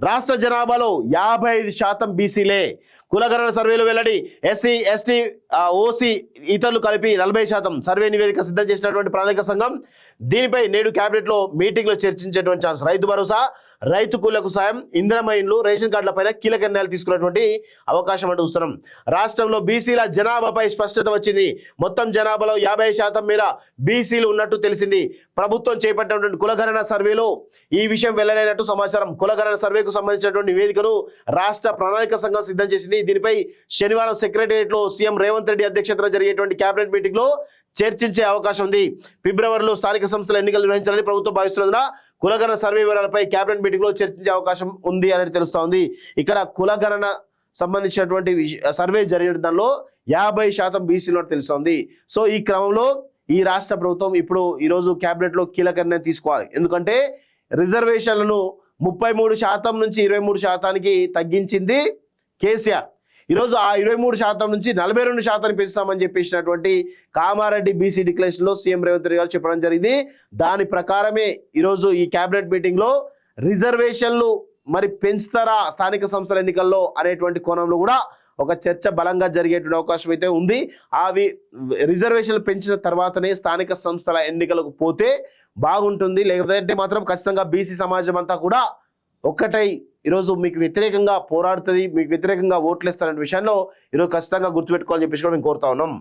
రాష్ట్ర జనాభాలో 55% బీసీలే. కులగణన సర్వేలు వెల్లడి. ఎస్సీ, ఎస్టీ, ఓసీ ఇతరులు కలిపి 40%. సర్వే నివేదిక సిద్ధం చేసినటువంటి ప్రణాళిక సంఘం దీనిపై నేడు కేబినెట్లో మీటింగ్లో చర్చించేటువంటి ఛాన్స్. రైతు భరోసా, రైతు కూలీలకు సాయం, ఇందిరమ్మ ఇండ్లు, రేషన్ కార్డులపైన కీలక నిర్ణయాలు తీసుకున్నటువంటి అవకాశం అంటూ చూస్తున్నాం. రాష్ట్రంలో బీసీల జనాభాపై స్పష్టత వచ్చింది. మొత్తం జనాభాలో 50% మేర బీసీలు ఉన్నట్టు తెలిసింది. ప్రభుత్వం చేపట్టినటువంటి కులగణన సర్వేలో ఈ విషయం వెల్లడైనట్టు సమాచారం. కులగణన సర్వేకు సంబంధించినటువంటి నివేదికను రాష్ట్ర ప్రణాళిక సంఘం సిద్ధం చేసింది. దీనిపై శనివారం సెక్రటేరియట్లో సీఎం రేవంత్ రెడ్డి అధ్యక్షతన జరిగేటువంటి కేబినెట్ మీటింగ్ లో చర్చించే అవకాశం ఉంది. ఫిబ్రవరిలో స్థానిక సంస్థల ఎన్నికలు నిర్వహించాలని ప్రభుత్వం భావిస్తున్నందున కులగణన సర్వే వివరాలపై కేబినెట్ మీటింగ్ లో చర్చించే అవకాశం ఉంది అనేది తెలుస్తోంది. ఇక్కడ కులగణన సంబంధించినటువంటి సర్వే జరిగే దానిలో 50% బీసీలు తెలుస్తోంది. సో ఈ క్రమంలో ఈ రాష్ట్ర ప్రభుత్వం ఇప్పుడు ఈరోజు కేబినెట్ లో కీలక నిర్ణయం తీసుకోవాలి. ఎందుకంటే రిజర్వేషన్లను 33% నుంచి 23%కి తగ్గించింది కేసీఆర్. ఈరోజు ఆ 23% నుంచి 42% పెంచుతామని చెప్పేసినటువంటి కామారెడ్డి బీసీ డిక్లరేషన్ లో సీఎం రేవంత్ రెడ్డి గారు చెప్పడం జరిగింది. దాని ప్రకారమే ఈరోజు ఈ కేబినెట్ మీటింగ్ లో రిజర్వేషన్లు మరి పెంచుతారా స్థానిక సంస్థల ఎన్నికల్లో అనేటువంటి కోణంలో కూడా ఒక చర్చ బలంగా జరిగేటువంటి అవకాశం అయితే ఉంది. అవి రిజర్వేషన్లు పెంచిన తర్వాతనే స్థానిక సంస్థల ఎన్నికలకు పోతే బాగుంటుంది. లేకపోతే మాత్రం ఖచ్చితంగా బీసీ సమాజం అంతా కూడా ఒక్కటై ఈరోజు మీకు వ్యతిరేకంగా పోరాడుతుంది, మీకు వ్యతిరేకంగా ఓట్లు ఇస్తారనే విషయంలో ఈరోజు ఖచ్చితంగా గుర్తుపెట్టుకోవాలని చెప్పేసి కూడా మేము కోరుతా ఉన్నాం.